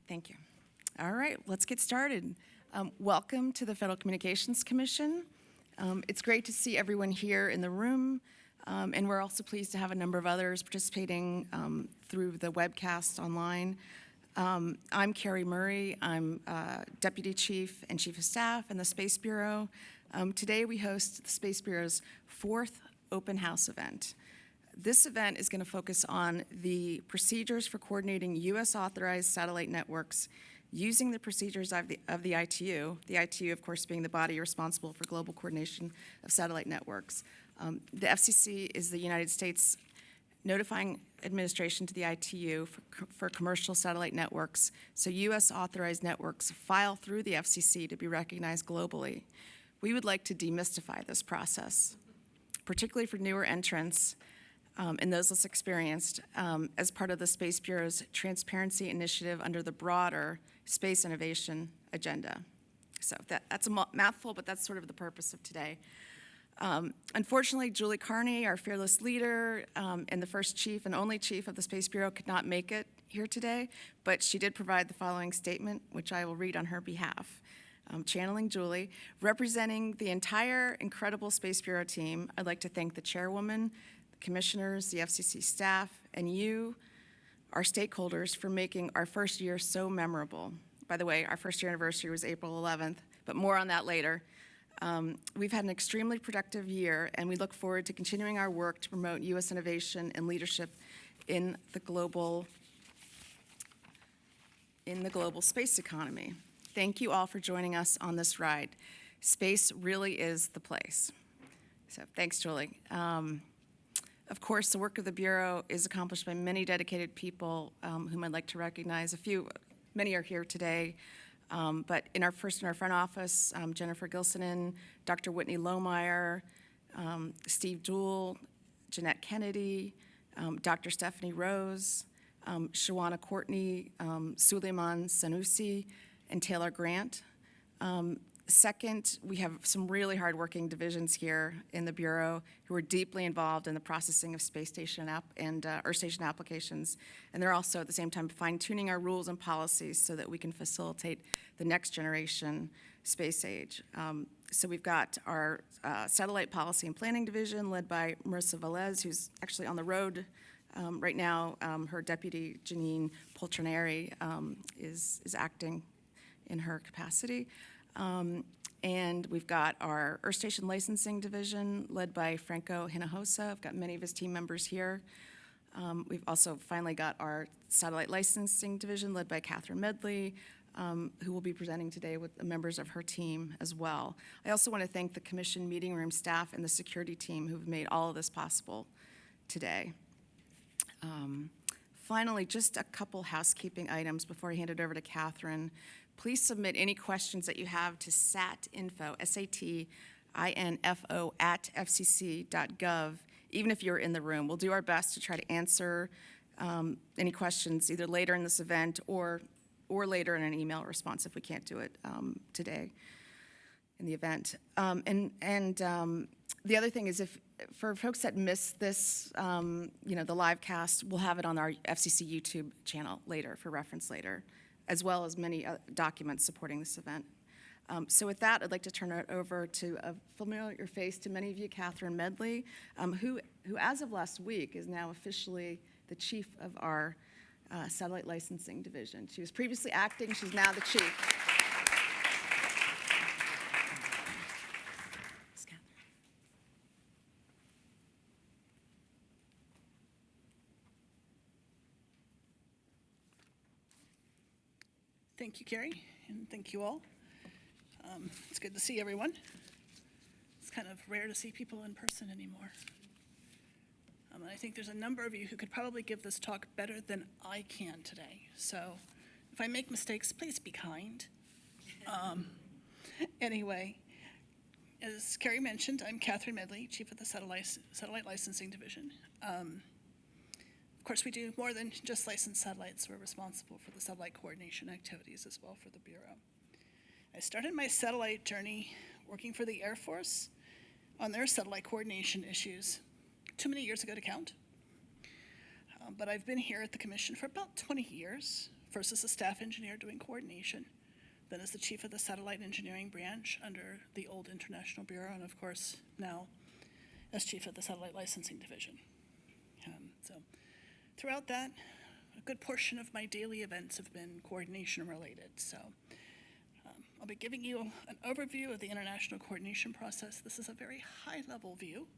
Thank you. All right, let's get started. Welcome to the Federal Communications Commission. It's great to see everyone here in the room, and we're also pleased to have a number of others participating through the webcast online. I'm Carrie Murray. I'm Deputy Chief and Chief of Staff in the Space Bureau. Today we host the Space Bureau's 4th Open House event. This event is going to focus on the procedures for coordinating U.S.-authorized satellite networks using the procedures of the ITU, of course, being the body responsible for global coordination of satellite networks. The FCC is the United States notifying administration to the ITU for commercial satellite networks, so U.S.-authorized networks file through the FCC to be recognized globally. We would like to demystify this process, particularly for newer entrants and those less experienced, as part of the Space Bureau's transparency initiative under the broader space innovation agenda. So that's a mouthful, but that's sort of the purpose of today. Unfortunately, Julie Carney, our fearless leader and the first chief and only chief of the Space Bureau, could not make it here today, but she did provide the following statement, which I will read on her behalf. Channeling Julie, representing the entire incredible Space Bureau team, I'd like to thank the chairwoman, the commissioners, the FCC staff, and you, our stakeholders, for making our first year so memorable. By the way, our first year anniversary was April 11th, but more on that later. We've had an extremely productive year, and we look forward to continuing our work to promote U.S. innovation and leadership in the global space economy. Thank you all for joining us on this ride. Space really is the place. So thanks, Julie. Of course, the work of the Bureau is accomplished by many dedicated people whom I'd like to recognize. Many are here today, but in our front office, Jennifer Gilsonen, Dr. Whitney Lohmeyer, Steve Jewell, Jeanette Kennedy, Dr. Stephanie Rose, Shawana Courtney, Suleiman Sanusi, and Taylor Grant. Second, we have some really hardworking divisions here in the Bureau who are deeply involved in the processing of space station and Earth station applications. And they're also at the same time fine-tuning our rules and policies so that we can facilitate the next generation space age. So we've got our Satellite Policy and Planning Division led by Marissa Velez, who's actually on the road right now. Her deputy, Janine Poltroneri, is acting in her capacity. And we've got our Earth Station Licensing Division led by Franco Hinojosa. I've got many of his team members here. We've also finally got our Satellite Licensing Division led by Catherine Medley, who will be presenting today with the members of her team as well. I also want to thank the Commission meeting room staff and the security team who've made all of this possible today. Finally, just a couple housekeeping items before I hand it over to Catherine. Please submit any questions that you have to satinfo, SATINFO @fcc.gov, even if you're in the room. We'll do our best to try to answer any questions either later in this event or later in an email response if we can't do it today in the event. The other thing is, if for folks that missed this, the live cast, we'll have it on our FCC YouTube channel later for reference later, as well as many documents supporting this event. So with that, I'd like to turn it over to a familiar face to many of you, Catherine Medley, who as of last week is now officially the chief of our Satellite Licensing Division. She was previously acting, she's now the chief. Thank you, Carrie, and thank you all. It's good to see everyone. It's kind of rare to see people in person anymore. And I think there's a number of you who could probably give this talk better than I can today. So if I make mistakes, please be kind. Anyway, as Carrie mentioned, I'm Catherine Medley, Chief of the Satellite Licensing Division. Of course, we do more than just license satellites. We're responsible for the satellite coordination activities as well for the Bureau. I started my satellite journey working for the Air Force on their satellite coordination issues too many years ago to count. But I've been here at the Commission for about 20 years, first as a staff engineer doing coordination, then as the chief of the satellite engineering branch under the old International Bureau, and of course now as chief of the satellite licensing division. So throughout that, a good portion of my daily events have been coordination related. So I'll be giving you an overview of the international coordination process. This is a very high level view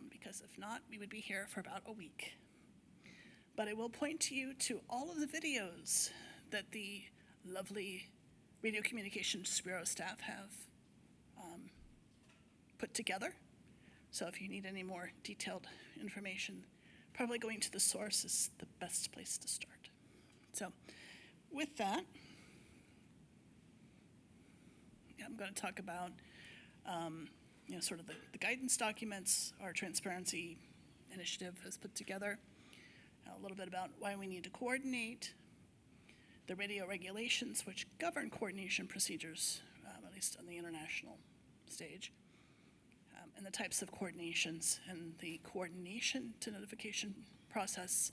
because if not, we would be here for about a week. But I will point to you to all of the videos that the lovely Radio Communications Bureau staff have put together. So if you need any more detailed information, probably going to the source is the best place to start. So with that, I'm going to talk about sort of the guidance documents our transparency initiative has put together, a little bit about why we need to coordinate, the radio regulations which govern coordination procedures, at least on the international stage, and the types of coordinations and the coordination to notification process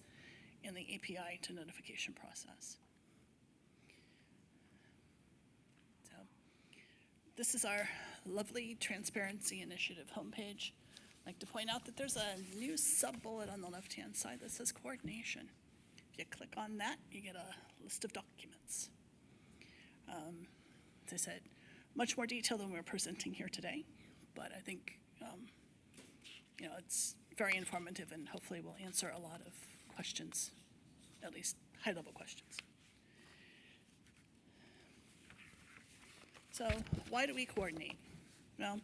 and the API to notification process. So this is our lovely Transparency Initiative homepage. I'd like to point out that there's a new sub-bullet on the left-hand side that says coordination. If you click on that, you get a list of documents. As I said, much more detail than we're presenting here today, but I think it's very informative and hopefully will answer a lot of questions, at least high-level questions. So why do we coordinate? Well,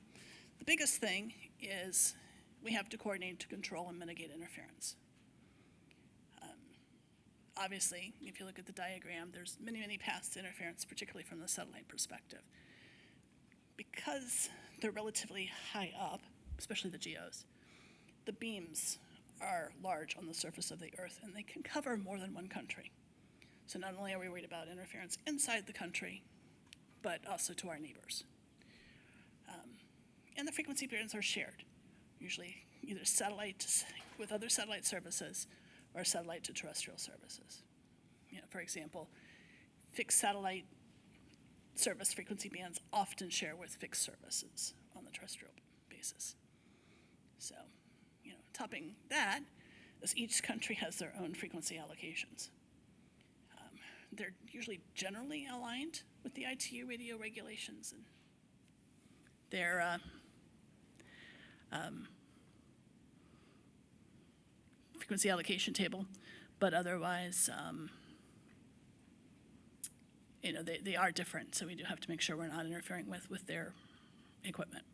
the biggest thing is we have to coordinate to control and mitigate interference. Obviously, if you look at the diagram, there's many, many paths to interference, particularly from the satellite perspective. Because they're relatively high up, especially the GEOs, the beams are large on the surface of the Earth, and they can cover more than one country. So not only are we worried about interference inside the country, but also to our neighbors. And the frequency bands are shared, usually either satellite with other satellite services or satellite to terrestrial services. For example, fixed satellite service frequency bands often share with fixed services on the terrestrial basis. So, topping that is each country has their own frequency allocations. They're usually generally aligned with the ITU radio regulations, and their frequency allocation table, but otherwise, they are different, so we do have to make sure we're not interfering with their equipment.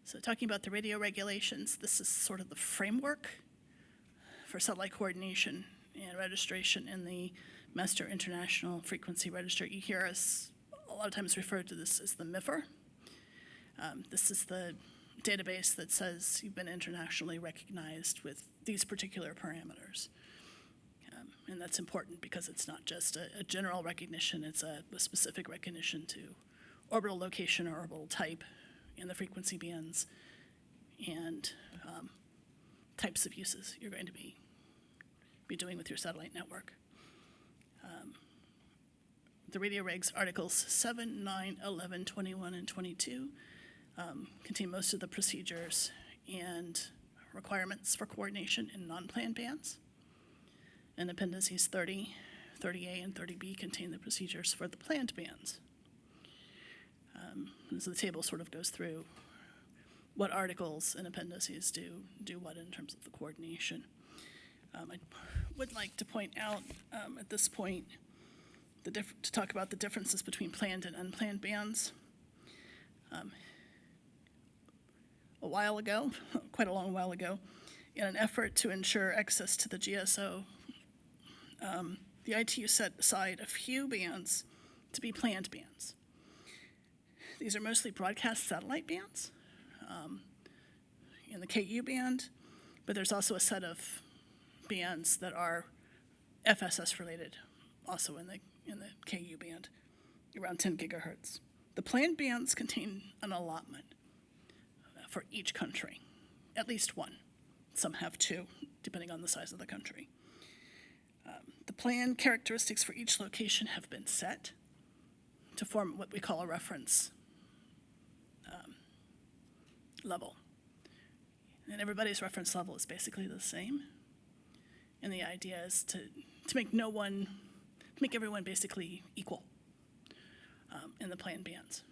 So talking about the radio regulations, this is sort of the framework for satellite coordination and registration in the Master International Frequency Register. You hear us a lot of times refer to this as the MIFR. This is the database that says you've been internationally recognized with these particular parameters. And that's important because it's not just a general recognition, it's a specific recognition to orbital location or orbital type and the frequency bands and types of uses you're going to be doing with your satellite network. The radio regs articles 7, 9, 11, 21, and 22 contain most of the procedures and requirements for coordination in non-planned bands. And appendices 30, 30A, and 30B contain the procedures for the planned bands. And so the table sort of goes through what articles and appendices do what in terms of the coordination. I would like to point out at this point to talk about the differences between planned and unplanned bands. A while ago, quite a long while ago, in an effort to ensure access to the GSO, the ITU set aside a few bands to be planned bands. These are mostly broadcast satellite bands in the KU band, but there's also a set of bands that are FSS related, also in the KU band, around 10 gigahertz. The planned bands contain an allotment for each country, at least one. Some have two, depending on the size of the country. The plan characteristics for each location have been set to form what we call a reference level. And everybody's reference level is basically the same. And the idea is to make everyone basically equal in the plan bands.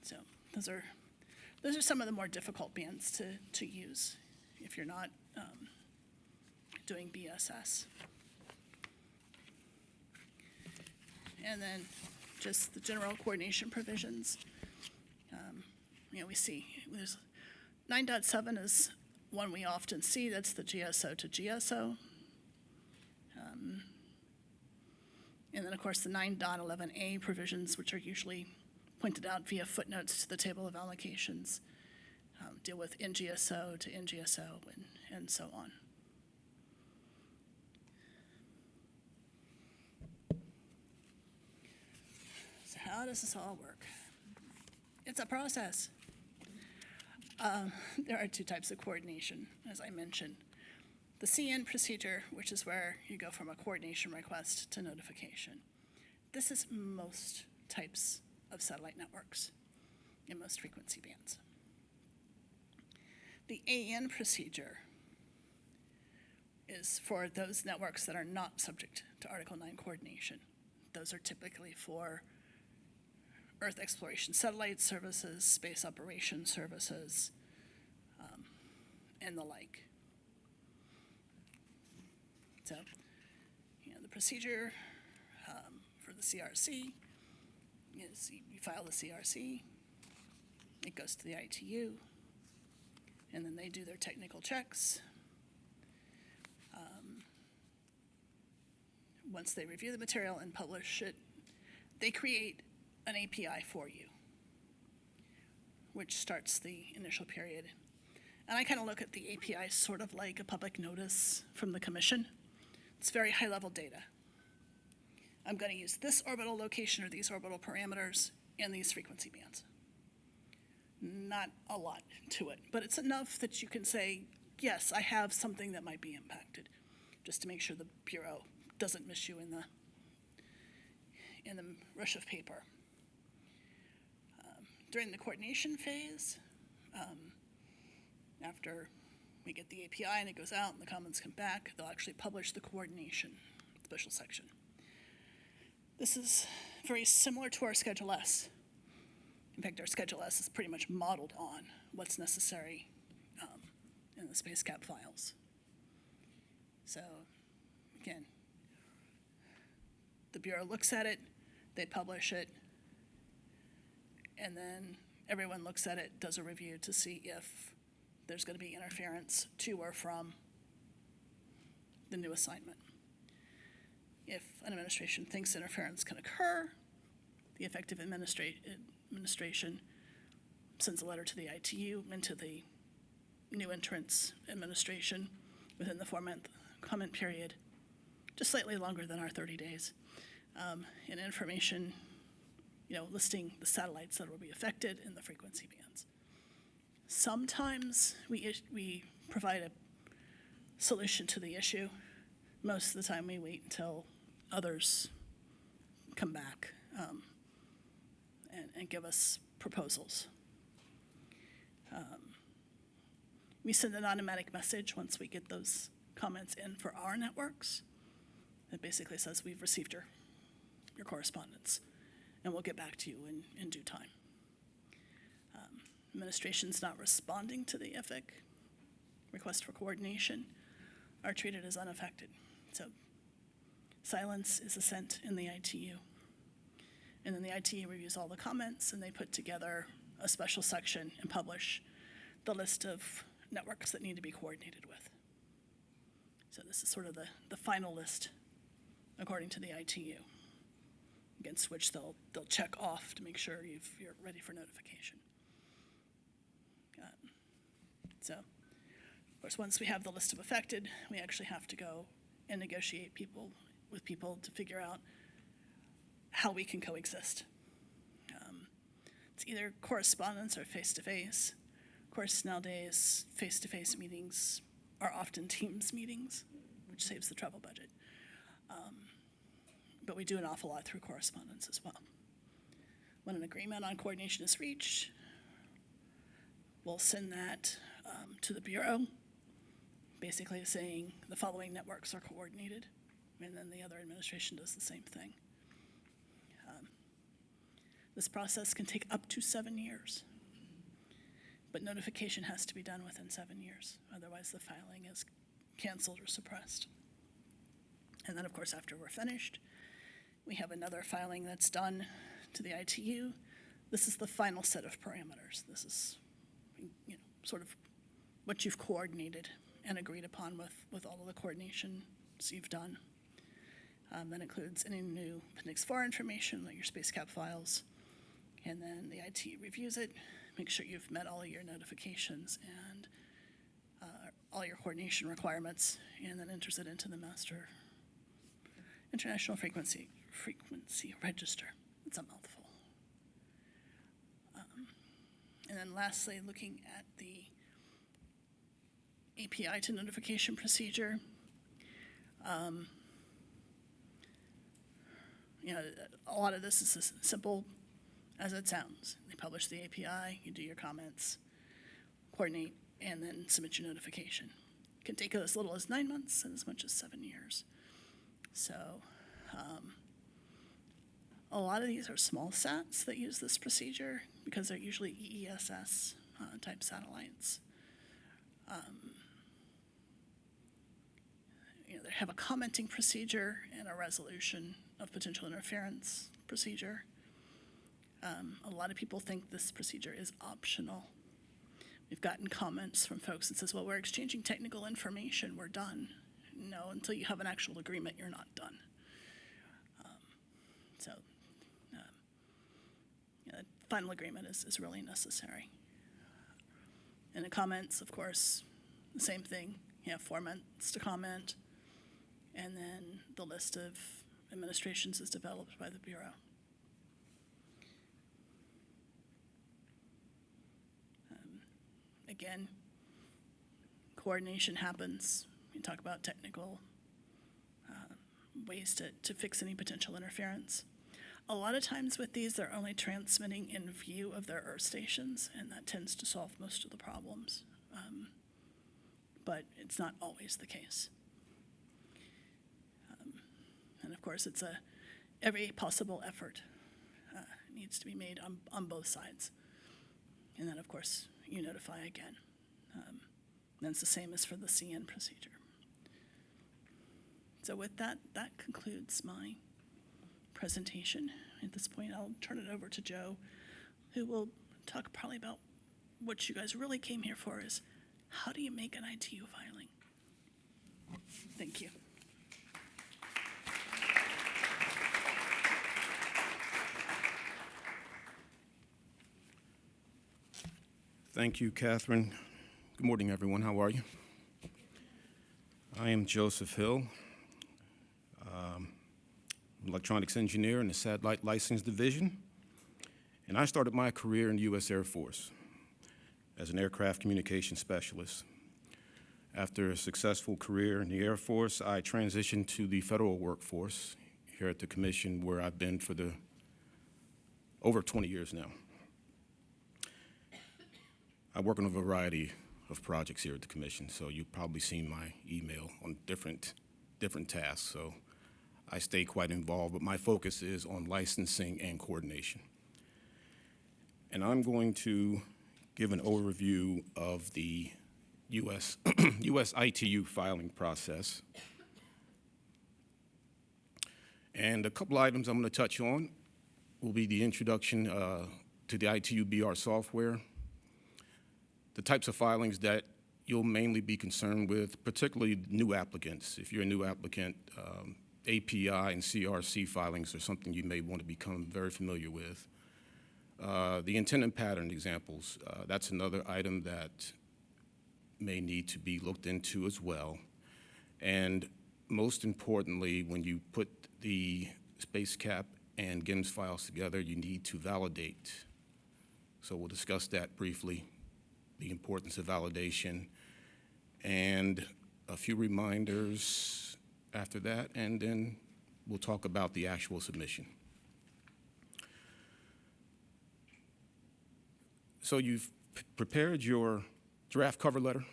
So those are some of the more difficult bands to use if you're not doing BSS. And then just the general coordination provisions. We see there's 9.7 is one we often see. That's the GSO to GSO. And then, of course, the 9.11a provisions, which are usually pointed out via footnotes to the table of allocations, deal with NGSO to NGSO and so on. So how does this all work? It's a process. There are two types of coordination, as I mentioned. The CN procedure, which is where you go from a coordination request to notification. This is most types of satellite networks in most frequency bands. The AN procedure is for those networks that are not subject to Article 9 coordination. Those are typically for Earth exploration satellite services, space operations services, and the like. So, the procedure for the CRC is you file the CRC, it goes to the ITU, and then they do their technical checks. Once they review the material and publish it, they create an API for you, which starts the initial period. And I kind of look at the API sort of like a public notice from the commission. It's very high-level data. I'm going to use this orbital location or these orbital parameters and these frequency bands. Not a lot to it, but it's enough that you can say, yes, I have something that might be impacted, just to make sure the Bureau doesn't miss you in the rush of paper. During the coordination phase, after we get the API and it goes out and the comments come back, they'll actually publish the coordination special section. This is very similar to our Schedule S. In fact, our Schedule S is pretty much modeled on what's necessary in the space cap files. So, again, the Bureau looks at it, they publish it, and then everyone looks at it, does a review to see if there's going to be interference to or from the new assignment. If an administration thinks interference can occur, the effective administration sends a letter to the ITU and to the new entrance administration within the 4-month comment period, just slightly longer than our 30 days, and information listing the satellites that will be affected in the frequency bands. Sometimes we provide a solution to the issue. Most of the time we wait until others come back and give us proposals. We send an automatic message once we get those comments in for our networks that basically says we've received your correspondence, and we'll get back to you in due time. Administrations not responding to the EFIC request for coordination are treated as unaffected. So silence is assent in the ITU. And then the ITU reviews all the comments, and they put together a special section and publish the list of networks that need to be coordinated with. So this is sort of the final list according to the ITU, against which they'll check off to make sure you're ready for notification. So, of course, once we have the list of affected, we actually have to go and negotiate with people to figure out how we can coexist. It's either correspondence or face-to-face. Of course, nowadays, face-to-face meetings are often Teams meetings, which saves the travel budget. But we do an awful lot through correspondence as well. When an agreement on coordination is reached, we'll send that to the Bureau, basically saying the following networks are coordinated, and then the other administration does the same thing. This process can take up to 7 years, but notification has to be done within 7 years. Otherwise, the filing is canceled or suppressed. And then, of course, after we're finished, we have another filing that's done to the ITU. This is the final set of parameters. This is, sort of what you've coordinated and agreed upon with all of the coordinations you've done. That includes any new Appendix 4 information, like your space cap files, and then the ITU reviews it, make sure you've met all of your notifications and all your coordination requirements, and then enters it into the Master International Frequency Register. It's a mouthful. And then lastly, looking at the API to notification procedure. A lot of this is as simple as it sounds. They publish the API, you do your comments, coordinate, and then submit your notification. It can take as little as 9 months and as much as 7 years. So a lot of these are small sats that use this procedure because they're usually EESS type satellites. They have a commenting procedure and a resolution of potential interference procedure. A lot of people think this procedure is optional. We've gotten comments from folks that says, well, we're exchanging technical information, we're done. No, until you have an actual agreement, you're not done. The final agreement is really necessary. And the comments, of course, the same thing. You have 4 months to comment, and then the list of administrations is developed by the Bureau. Again, coordination happens. You talk about technical ways to fix any potential interference. A lot of times with these, they're only transmitting in view of their Earth stations, and that tends to solve most of the problems. But it's not always the case. And of course, every possible effort needs to be made on both sides. And then, of course, you notify again. And it's the same as for the CN procedure. So with that concludes my presentation. At this point, I'll turn it over to Joe, who will talk probably about what you guys really came here for, is how do you make an ITU filing? Thank you. Thank you, Catherine. Good morning, everyone. How are you? I am Joseph Hill, electronics engineer in the Satellite License Division, and I started my career in the U.S. Air Force as an aircraft communication specialist. After a successful career in the Air Force, I transitioned to the federal workforce here at the Commission, where I've been for over 20 years now. I work on a variety of projects here at the Commission, so you've probably seen my email on different tasks. So I stay quite involved, but my focus is on licensing and coordination. And I'm going to give an overview of the U.S. ITU filing process. And a couple items I'm going to touch on will be the introduction to the ITU BR software, the types of filings that you'll mainly be concerned with, particularly new applicants. If you're a new applicant, API and CRC filings are something you may want to become very familiar with. The intent and pattern examples, that's another item that may need to be looked into as well. And most importantly, when you put the space cap and GIMS files together, you need to validate. So we'll discuss that briefly, the importance of validation. And a few reminders after that, and then we'll talk about the actual submission. So you've prepared your draft cover letter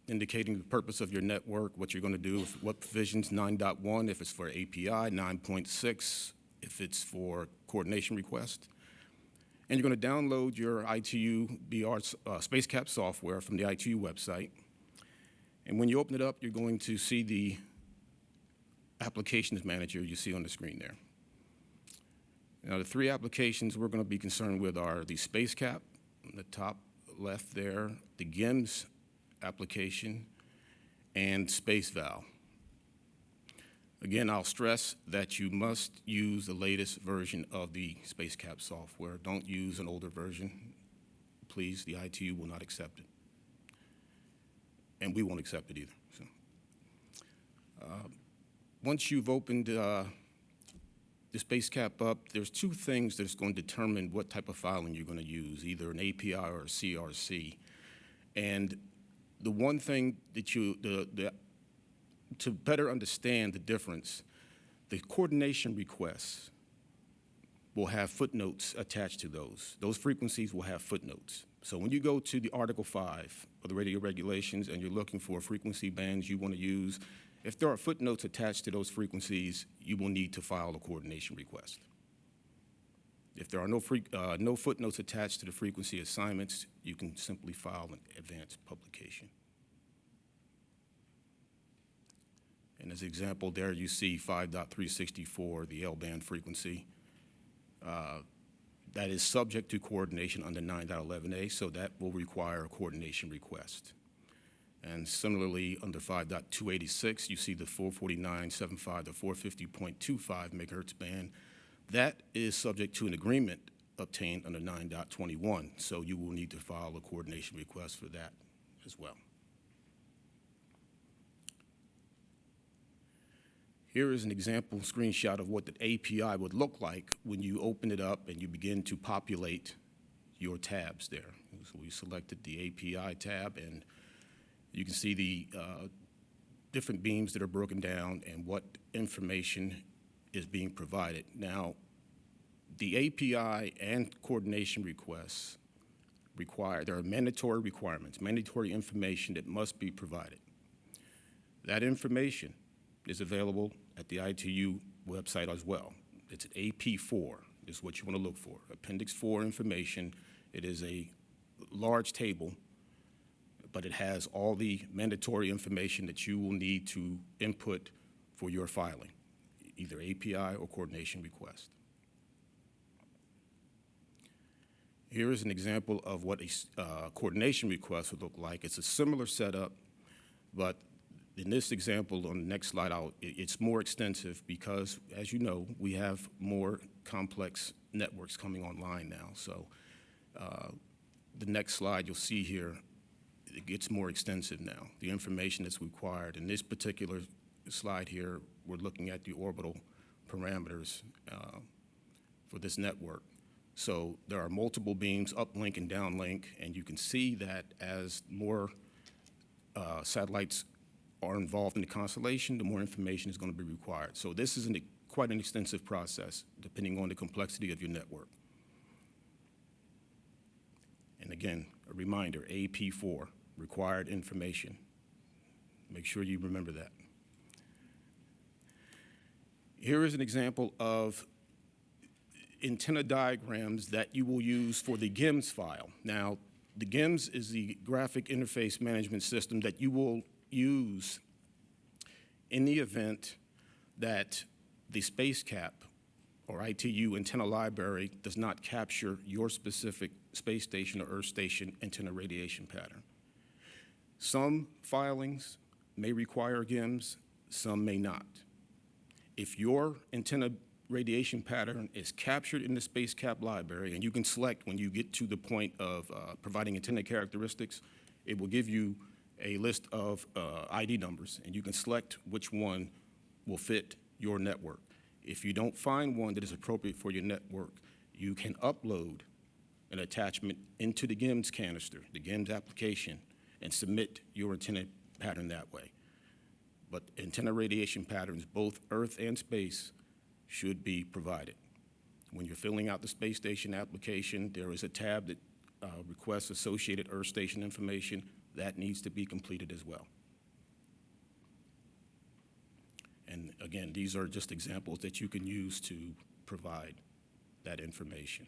indicating the purpose of your network, what you're going to do, what provisions, 9.1 if it's for API, 9.6 if it's for coordination request. And you're going to download your ITU BR SpaceCap software from the ITU website. And when you open it up, you're going to see the applications manager you see on the screen there. Now, the three applications we're going to be concerned with are the SpaceCap on the top left there, the GIMS application, and SpaceVal. Again, I'll stress that you must use the latest version of the SpaceCap software. Don't use an older version. Please, the ITU will not accept it. And we won't accept it either. So, once you've opened the SpaceCap up, there's two things that's going to determine what type of filing you're going to use, either an API or a CRC. And the one thing that to better understand the difference, the coordination requests will have footnotes attached to those. Those frequencies will have footnotes. So when you go to the Article 5 of the radio regulations and you're looking for frequency bands you want to use, if there are footnotes attached to those frequencies, you will need to file a coordination request. If there are no footnotes attached to the frequency assignments, you can simply file an advanced publication. And as an example, there you see 5.364, the L-band frequency. That is subject to coordination under 9.11a, so that will require a coordination request. And similarly, under 5.286, you see the 449.75 to 450.25 megahertz band. That is subject to an agreement obtained under 9.21, so you will need to file a coordination request for that as well. Here is an example screenshot of what the API would look like when you open it up and you begin to populate your tabs there. So we selected the API tab, and you can see the different beams that are broken down and what information is being provided. Now, the API and coordination requests there are mandatory requirements, mandatory information that must be provided. That information is available at the ITU website as well. It's AP4 is what you want to look for. Appendix 4 information. It is a large table, but it has all the mandatory information that you will need to input for your filing, either API or coordination request. Here is an example of what a coordination request would look like. It's a similar setup, but in this example on the next slide, it's more extensive because, as you know, we have more complex networks coming online now. So the next slide you'll see here, it gets more extensive now. The information that's required. In this particular slide here, we're looking at the orbital parameters for this network. So there are multiple beams, uplink and downlink, and you can see that as more satellites are involved in the constellation, the more information is going to be required. So this is quite an extensive process, depending on the complexity of your network. And again, a reminder, AP4, required information. Make sure you remember that. Here is an example of antenna diagrams that you will use for the GIMS file. Now, the GIMS is the graphic interface management system that you will use in the event that the SpaceCap or ITU antenna library does not capture your specific space station or Earth station antenna radiation pattern. Some filings may require GIMS, some may not. If your antenna radiation pattern is captured in the SpaceCap library, and you can select when you get to the point of providing antenna characteristics, it will give you a list of ID numbers, and you can select which one will fit your network. If you don't find one that is appropriate for your network, you can upload an attachment into the GIMS canister, the GIMS application, and submit your antenna pattern that way. But antenna radiation patterns, both Earth and space, should be provided. When you're filling out the space station application, there is a tab that requests associated Earth station information. That needs to be completed as well. And again, these are just examples that you can use to provide that information.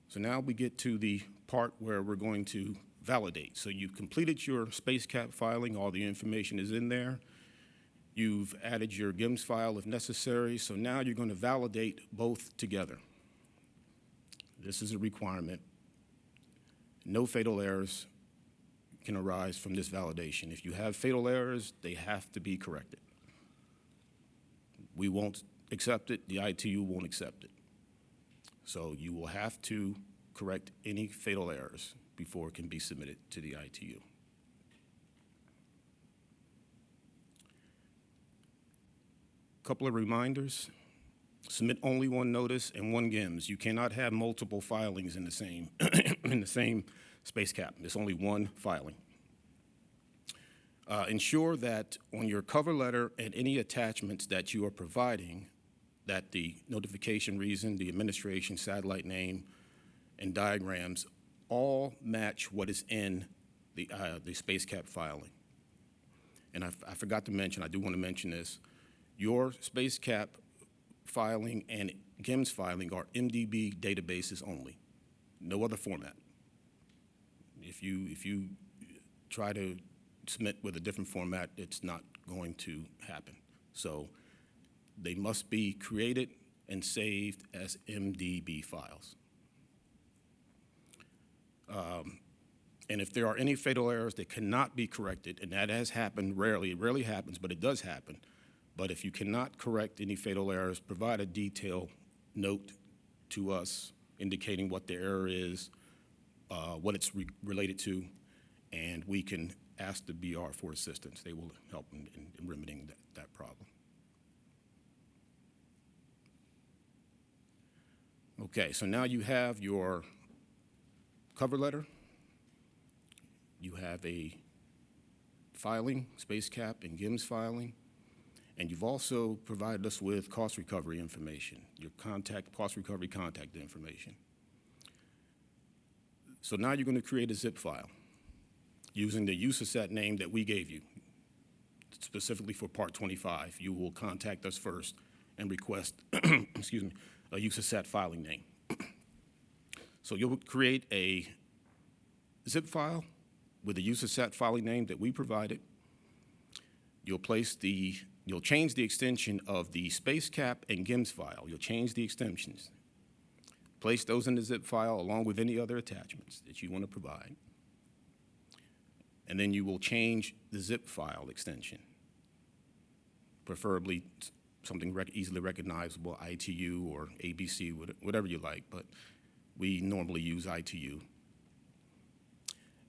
So now we get to the part where we're going to validate. So you've completed your space cap filing, all the information is in there. You've added your GIMS file if necessary, so now you're going to validate both together. This is a requirement. No fatal errors can arise from this validation. If you have fatal errors, they have to be corrected. We won't accept it, the ITU won't accept it. So you will have to correct any fatal errors before it can be submitted to the ITU. Couple of reminders. Submit only one notice and one GIMS. You cannot have multiple filings in the same in the same space cap. There's only one filing. Ensure that on your cover letter and any attachments that you are providing, that the notification reason, the administration, satellite name, and diagrams all match what is in the space cap filing. And I forgot to mention, I do want to mention this, your space cap filing and GIMS filing are MDB databases only, no other format. If you try to submit with a different format, it's not going to happen. So they must be created and saved as MDB files. And if there are any fatal errors that cannot be corrected, and that has happened rarely, it rarely happens, but it does happen. But if you cannot correct any fatal errors, provide a detailed note to us indicating what the error is, what it's related to, and we can ask the BR for assistance. They will help in remedying that problem. Okay, so now you have your cover letter. You have a filing, space cap and GIMS filing. And you've also provided us with cost recovery information, your cost recovery contact information. So now you're going to create a zip file using the USASAT name that we gave you, specifically for Part 25. You will contact us first and request, excuse me, a USASAT filing name. So you'll create a zip file with the USASAT filing name that we provided. You'll change the extension of the space cap and GIMS file. You'll change the extensions. Place those in the zip file along with any other attachments that you want to provide. And then you will change the zip file extension, preferably something easily recognizable, ITU or ABC, whatever you like, but we normally use ITU.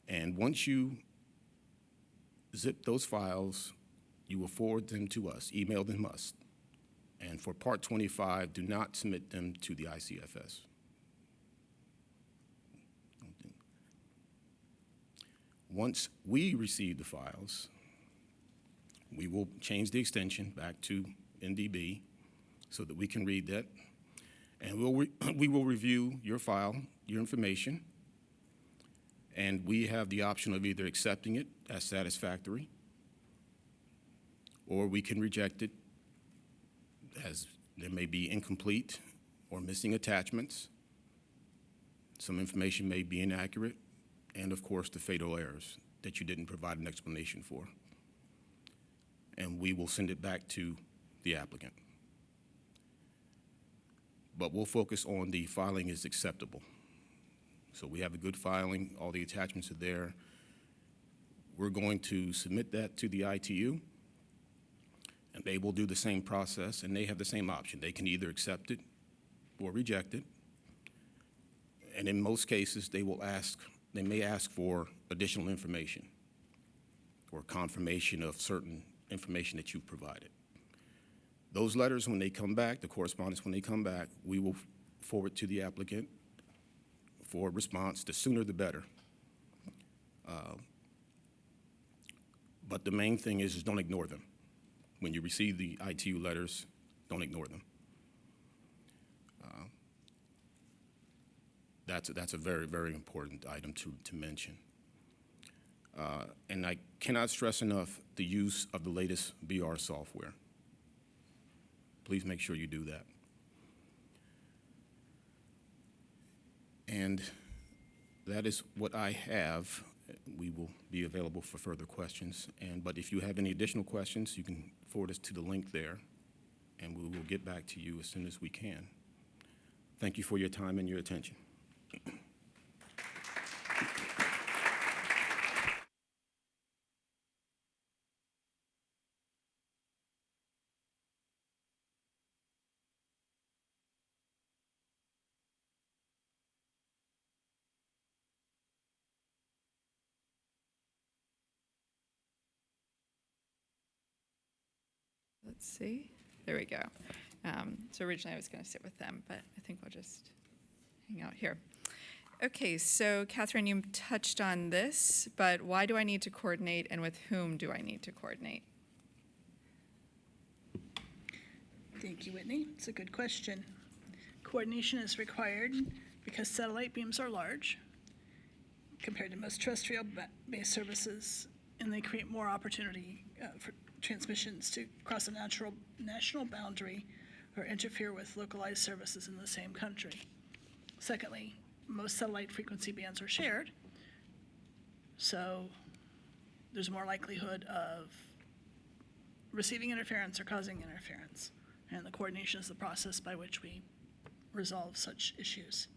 And once you zip those files, you will forward them to us, email them to us. And for Part 25, do not submit them to the ICFS. Once we receive the files, we will change the extension back to NDB so that we can read that. And we will review your file, your information, and we have the option of either accepting it as satisfactory, or we can reject it as there may be incomplete or missing attachments. Some information may be inaccurate, and of course the fatal errors that you didn't provide an explanation for. And we will send it back to the applicant. But we'll focus on the filing is acceptable. So we have a good filing, all the attachments are there. We're going to submit that to the ITU, and they will do the same process, and they have the same option. They can either accept it or reject it. And in most cases, they may ask for additional information or confirmation of certain information that you've provided. Those letters, when they come back, the correspondence, when they come back, we will forward to the applicant for a response. The sooner the better. But the main thing is don't ignore them. When you receive the ITU letters, don't ignore them. That's a very, very important item to mention. And I cannot stress enough the use of the latest BR software. Please make sure you do that. And that is what I have. We will be available for further questions. But if you have any additional questions, you can forward us to the link there, and we will get back to you as soon as we can. Thank you for your time and your attention. Let's see. There we go. So originally I was going to sit with them, but I think we'll just hang out here. Okay, so Catherine, you touched on this, but why do I need to coordinate, and with whom do I need to coordinate? Thank you, Whitney. It's a good question. Coordination is required because satellite beams are large compared to most terrestrial-based services, and they create more opportunity for transmissions to cross a national boundary or interfere with localized services in the same country. Secondly, most satellite frequency bands are shared, so there's more likelihood of receiving interference or causing interference, and the coordination is the process by which we resolve such issues.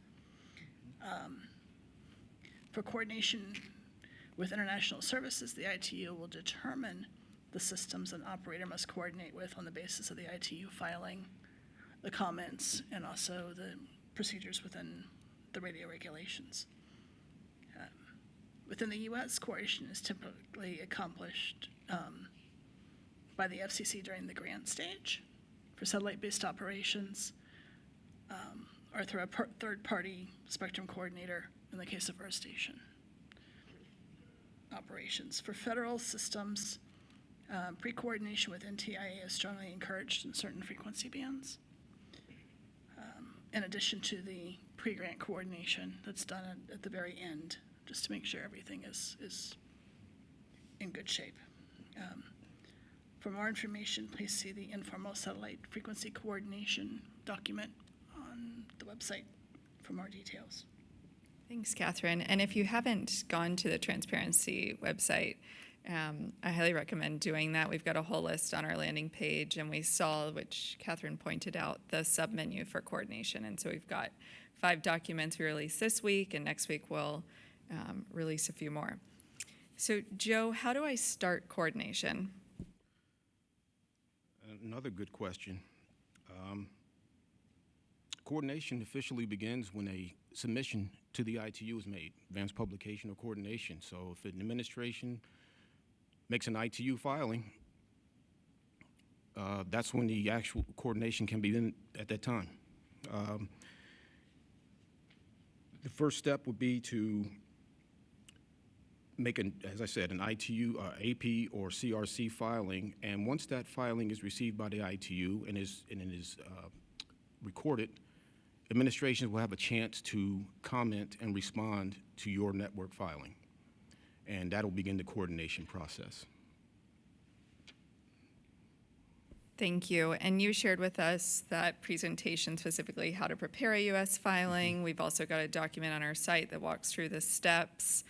For coordination with international services, the ITU will determine the systems an operator must coordinate with on the basis of the ITU filing, the comments, and also the procedures within the radio regulations. Within the U.S., coordination is typically accomplished by the FCC during the grant stage for satellite-based operations, or through a third-party spectrum coordinator in the case of Earth Station operations. For federal systems, pre-coordination with NTIA is strongly encouraged in certain frequency bands, in addition to the pre-grant coordination that's done at the very end, just to make sure everything is in good shape. For more information, please see the informal satellite frequency coordination document on the website for more details. Thanks, Catherine. And if you haven't gone to the Transparency website, I highly recommend doing that. We've got a whole list on our landing page, and we saw, which Catherine pointed out, the submenu for coordination. And so we've got 5 documents we released this week, and next week we'll release a few more. So, Joe, how do I start coordination? Another good question. Coordination officially begins when a submission to the ITU is made, advanced publication or coordination. So if an administration makes an ITU filing, that's when the actual coordination can begin at that time. The first step would be to make, as I said, an ITU, AP, or CRC filing, and once that filing is received by the ITU and is recorded, administrations will have a chance to comment and respond to your network filing, and that'll begin the coordination process. Thank you. And you shared with us that presentation, specifically how to prepare a U.S. filing. Mm-hmm. We've also got a document on our site that walks through the steps.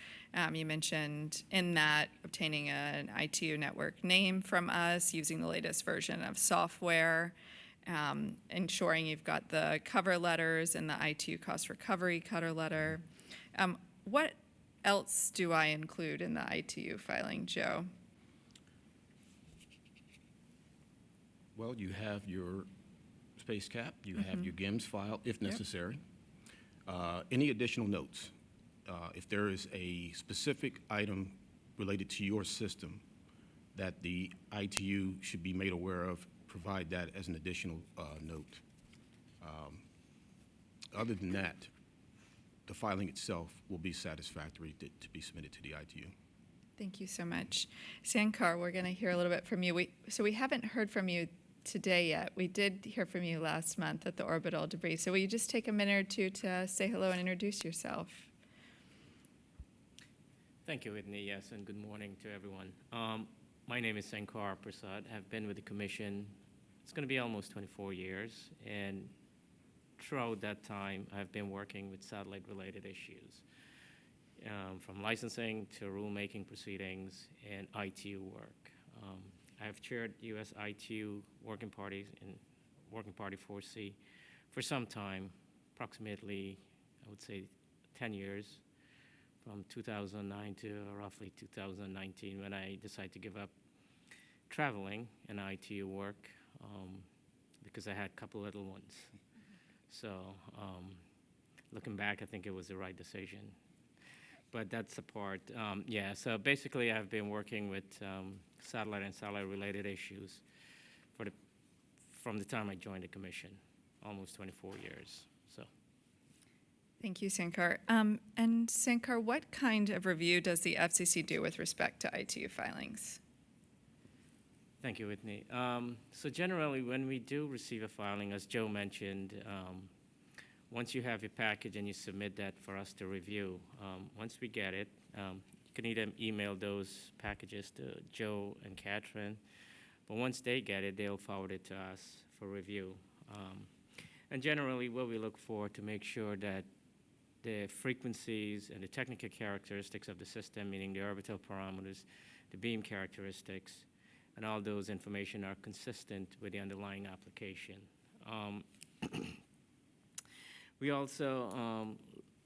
You mentioned in that obtaining an ITU network name from us, using the latest version of software, ensuring you've got the cover letters and the ITU cost recovery cover letter. What else do I include in the ITU filing, Joe? Well, you have your space cap, you have your GIMS file, if necessary. Any additional notes? If there is a specific item related to your system that the ITU should be made aware of, provide that as an additional note. Other than that, the filing itself will be satisfactory to be submitted to the ITU. Thank you so much. Sankar, we're going to hear a little bit from you. We haven't heard from you today yet. We did hear from you last month at the orbital debris. So will you just take a minute or two to say hello and introduce yourself? Thank you, Whitney. Yes, and good morning to everyone. My name is Sankar Prasad. I've been with the Commission, it's going to be almost 24 years, and throughout that time, I've been working with satellite-related issues, from licensing to rulemaking proceedings and ITU work. I've chaired U.S. ITU working parties in Working Party 4C for some time, approximately, I would say, 10 years, from 2009 to roughly 2019, when I decided to give up traveling and ITU work because I had a couple little ones. So looking back, I think it was the right decision. But that's a part. Yeah, so basically I've been working with satellite and satellite-related issues from the time I joined the Commission, almost 24 years. So. Thank you, Sankar. And Sankar, what kind of review does the FCC do with respect to ITU filings? Thank you, Whitney. So generally, when we do receive a filing, as Joe mentioned, once you have your package and you submit that for us to review, once we get it, you can either email those packages to Joe and Catherine, but once they get it, they'll forward it to us for review. And generally, what we look for to make sure that the frequencies and the technical characteristics of the system, meaning the orbital parameters, the beam characteristics, and all those information are consistent with the underlying application. We also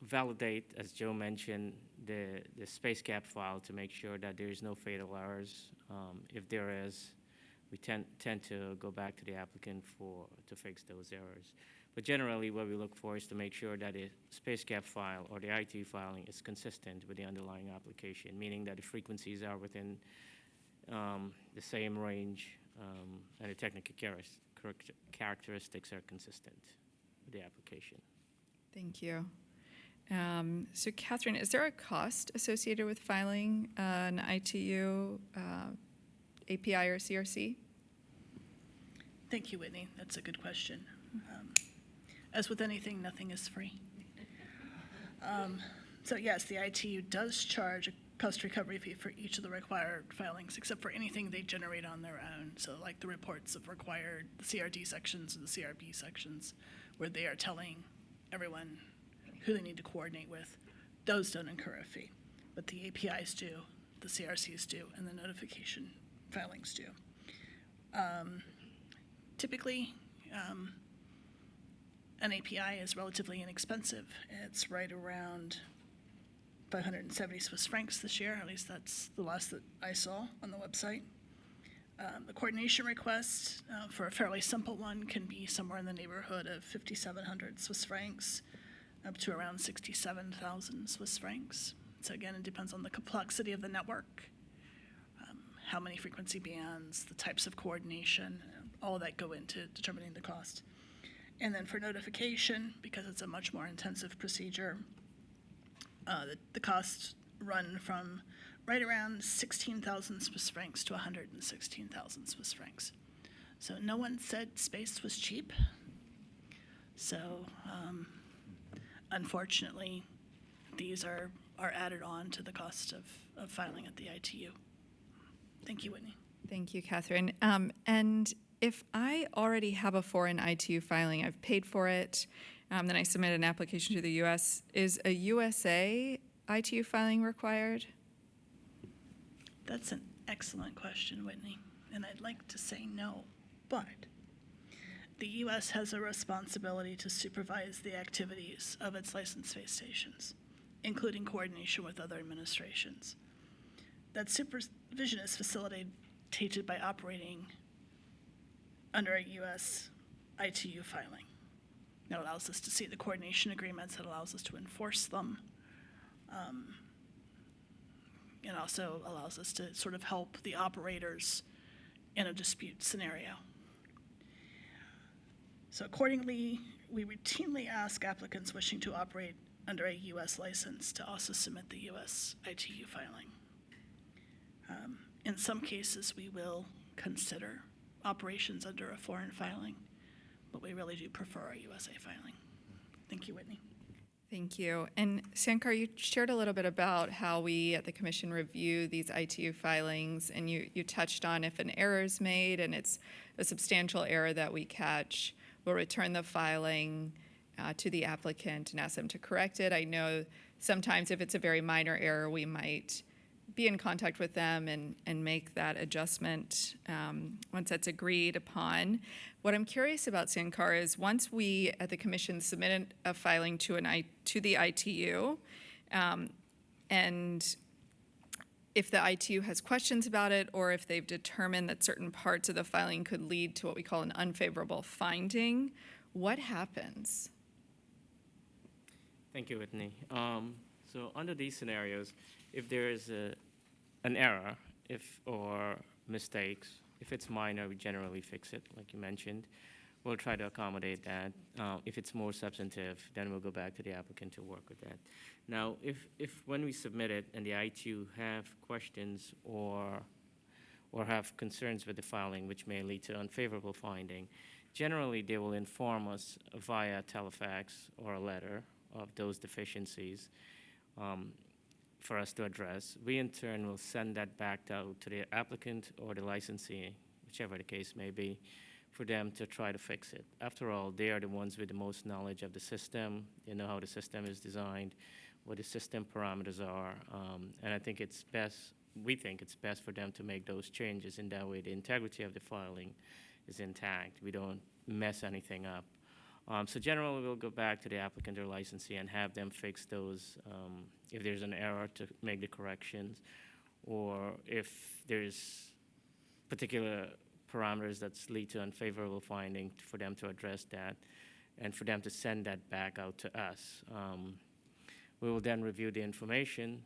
validate, as Joe mentioned, the space gap file to make sure that there is no fatal errors. If there is, we tend to go back to the applicant to fix those errors. But generally, what we look for is to make sure that the space gap file or the ITU filing is consistent with the underlying application, meaning that the frequencies are within the same range and the technical characteristics are consistent with the application. Thank you. So, Catherine, is there a cost associated with filing an ITU API or CRC? Thank you, Whitney. That's a good question. As with anything, nothing is free. So yes, the ITU does charge a cost recovery fee for each of the required filings, except for anything they generate on their own. So like the reports of required the CRD sections or the CRB sections, where they are telling everyone who they need to coordinate with, those don't incur a fee. But the APIs do, the CRCs do, and the notification filings do. Typically, an API is relatively inexpensive. It's right around 570 Swiss francs this year, at least that's the last that I saw on the website. The coordination request for a fairly simple one can be somewhere in the neighborhood of 5,700 Swiss francs up to around 67,000 Swiss francs. So again, it depends on the complexity of the network, how many frequency bands, the types of coordination, all of that go into determining the cost. And then for notification, because it's a much more intensive procedure, the costs run from right around 16,000 Swiss francs to 116,000 Swiss francs. So no one said space was cheap. So unfortunately, these are added on to the cost of filing at the ITU. Thank you, Whitney. Thank you, Catherine. And if I already have a foreign ITU filing, I've paid for it, then I submit an application to the U.S., is a USA ITU filing required? That's an excellent question, Whitney, and I'd like to say no, but the U.S. has a responsibility to supervise the activities of its licensed space stations, including coordination with other administrations. That supervision is facilitated by operating under a U.S. ITU filing. That allows us to see the coordination agreements, it allows us to enforce them, and also allows us to sort of help the operators in a dispute scenario. So accordingly, we routinely ask applicants wishing to operate under a U.S. license to also submit the U.S. ITU filing. In some cases, we will consider operations under a foreign filing, but we really do prefer our USA filing. Thank you, Whitney. Thank you. And Sankar, you shared a little bit about how we at the Commission review these ITU filings, and you touched on if an error is made and it's a substantial error that we catch, we'll return the filing to the applicant and ask them to correct it. I know sometimes if it's a very minor error, we might be in contact with them and make that adjustment once that's agreed upon. What I'm curious about, Sankar, is once we at the Commission submit a filing to the ITU, and if the ITU has questions about it, or if they've determined that certain parts of the filing could lead to what we call an unfavorable finding, what happens? Thank you, Whitney. So under these scenarios, if there is an error or mistakes, if it's minor, we generally fix it, like you mentioned. We'll try to accommodate that. If it's more substantive, then we'll go back to the applicant to work with that. Now, if when we submit it and the ITU have questions or have concerns with the filing, which may lead to unfavorable finding, generally they will inform us via telefax or a letter of those deficiencies for us to address. We in turn will send that back out to the applicant or the licensee, whichever the case may be, for them to try to fix it. After all, they are the ones with the most knowledge of the system. They know how the system is designed, what the system parameters are, and I think it's best, we think it's best for them to make those changes. In that way, the integrity of the filing is intact. We don't mess anything up. So generally, we'll go back to the applicant or licensee and have them fix those if there's an error to make the corrections, or if there's particular parameters that lead to unfavorable finding, for them to address that and for them to send that back out to us. We will then review the information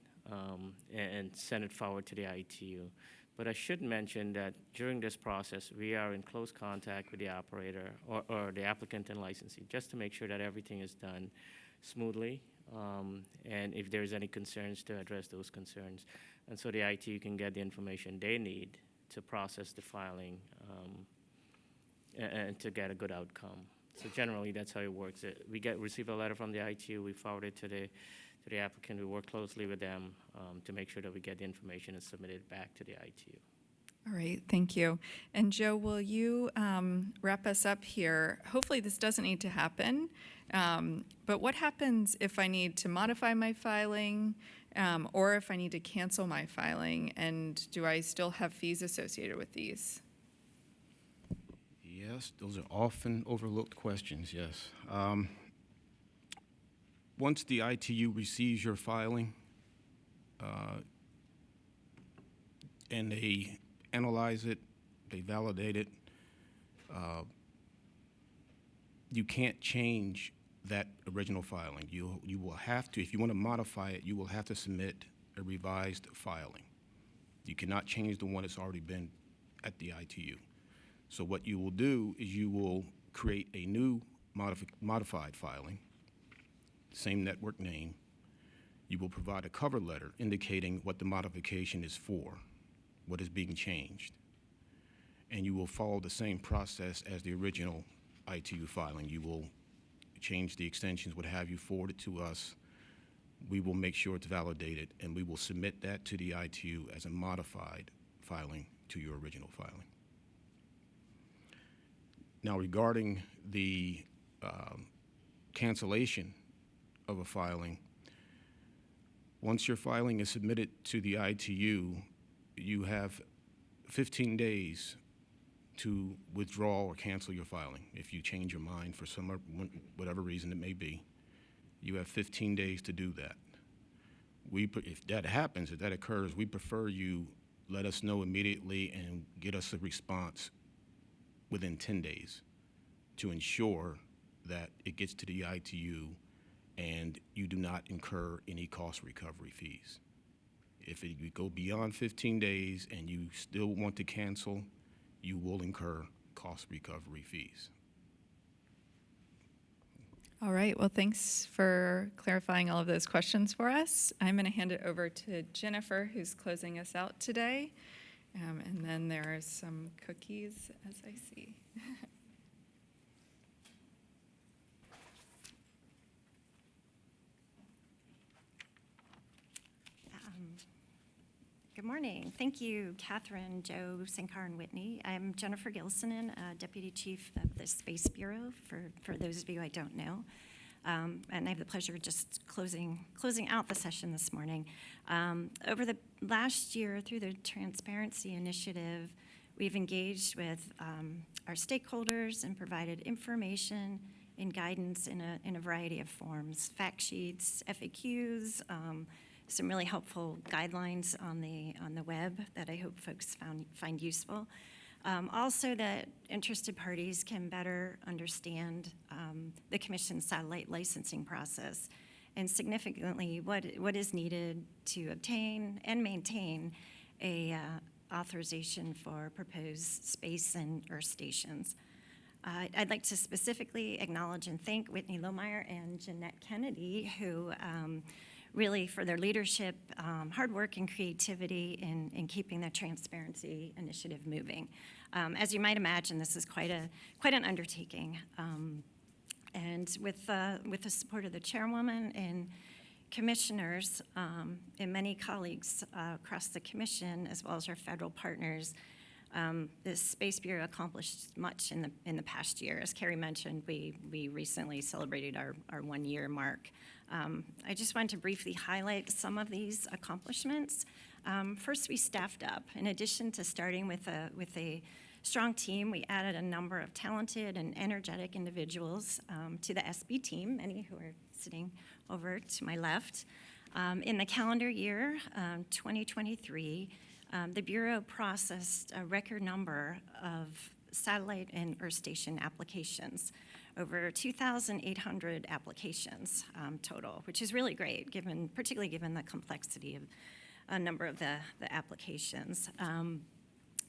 and send it forward to the ITU. But I should mention that during this process, we are in close contact with the operator or the applicant and licensee, just to make sure that everything is done smoothly, and if there's any concerns, to address those concerns. And so the ITU can get the information they need to process the filing and to get a good outcome. So generally, that's how it works. We receive a letter from the ITU, we forward it to the applicant. We work closely with them to make sure that we get the information and submit it back to the ITU. All right, thank you. And Joe, will you wrap us up here? Hopefully this doesn't need to happen, but what happens if I need to modify my filing or if I need to cancel my filing, and do I still have fees associated with these? Yes, those are often overlooked questions, yes. Once the ITU receives your filing and they analyze it, they validate it, you can't change that original filing. You will have to, if you want to modify it, you will have to submit a revised filing. You cannot change the one that's already been at the ITU. So what you will do is you will create a new modified filing, same network name. You will provide a cover letter indicating what the modification is for, what is being changed. And you will follow the same process as the original ITU filing. You will change the extensions, what have you, forward it to us. We will make sure it's validated, and we will submit that to the ITU as a modified filing to your original filing. Now, regarding the cancellation of a filing, once your filing is submitted to the ITU, you have 15 days to withdraw or cancel your filing. If you change your mind for whatever reason it may be, you have 15 days to do that. If that happens, if that occurs, we prefer you let us know immediately and get us a response within 10 days to ensure that it gets to the ITU and you do not incur any cost recovery fees. If you go beyond 15 days and you still want to cancel, you will incur cost recovery fees. All right, well, thanks for clarifying all of those questions for us. I'm going to hand it over to Jennifer, who's closing us out today. And then there are some cookies, as I see. Good morning. Thank you, Catherine, Joe, Sinkar, and Whitney. I'm Jennifer Gilsonen, Deputy Chief of the Space Bureau, for those of you I don't know. And I have the pleasure of just closing out the session this morning. Over the last year, through the Transparency Initiative, we've engaged with our stakeholders and provided information and guidance in a variety of forms: fact sheets, FAQs, some really helpful guidelines on the web that I hope folks find useful. Also, that interested parties can better understand the Commission's satellite licensing process, and significantly what is needed to obtain and maintain a authorization for proposed space and Earth stations. I'd like to specifically acknowledge and thank Whitney Lohmeyer and Jeanette Kennedy, who really, for their leadership, hard work, and creativity in keeping the Transparency Initiative moving. As you might imagine, this is quite an undertaking. And with the support of the chairwoman and commissioners and many colleagues across the Commission, as well as our federal partners, the Space Bureau accomplished much in the past year. As Carrie mentioned, we recently celebrated our 1-year mark. I just wanted to briefly highlight some of these accomplishments. First, we staffed up. In addition to starting with a strong team, we added a number of talented and energetic individuals to the SB team, many who are sitting over to my left. In the calendar year 2023, the Bureau processed a record number of satellite and Earth station applications, over 2,800 applications total, which is really great, particularly given the complexity of a number of the applications.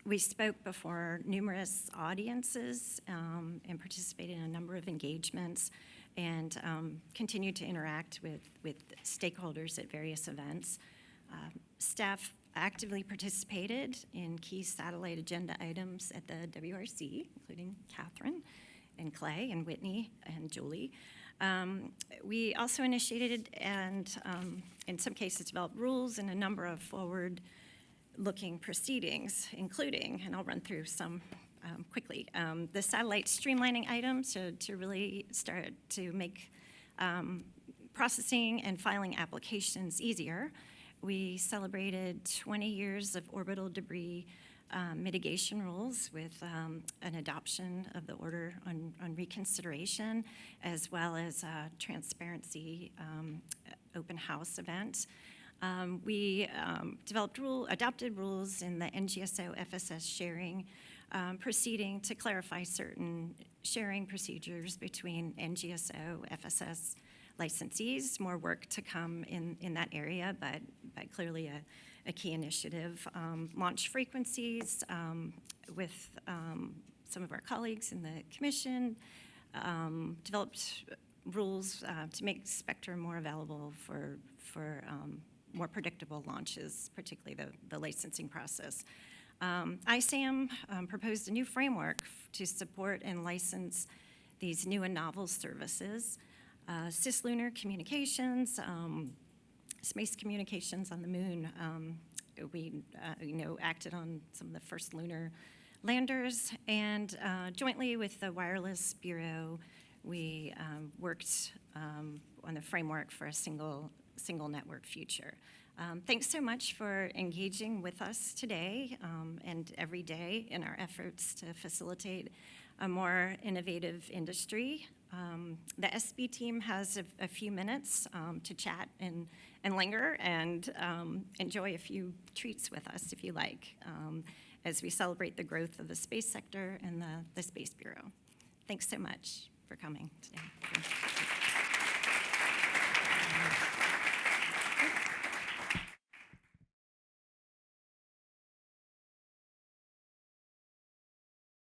We spoke before numerous audiences and participated in a number of engagements, and continued to interact with stakeholders at various events. Staff actively participated in key satellite agenda items at the WRC, including Catherine and Clay and Whitney and Julie. We also initiated and, in some cases, developed rules and a number of forward-looking proceedings, including, and I'll run through some quickly, the satellite streamlining items to really start to make processing and filing applications easier. We celebrated 20 years of orbital debris mitigation rules with an adoption of the order on reconsideration, as well as a transparency open house event. We adopted rules in the NGSO FSS sharing proceeding to clarify certain sharing procedures between NGSO FSS licensees. More work to come in that area, but clearly a key initiative. Launch frequencies with some of our colleagues in the Commission, developed rules to make spectrum more available for more predictable launches, particularly the licensing process. ISAM proposed a new framework to support and license these new and novel services. Cislunar communications, space communications on the moon. We acted on some of the first lunar landers, and jointly with the Wireless Bureau, we worked on the framework for a single network future. Thanks so much for engaging with us today and every day in our efforts to facilitate a more innovative industry. The SB team has a few minutes to chat and linger and enjoy a few treats with us, if you like, as we celebrate the growth of the space sector and the Space Bureau. Thanks so much for coming today.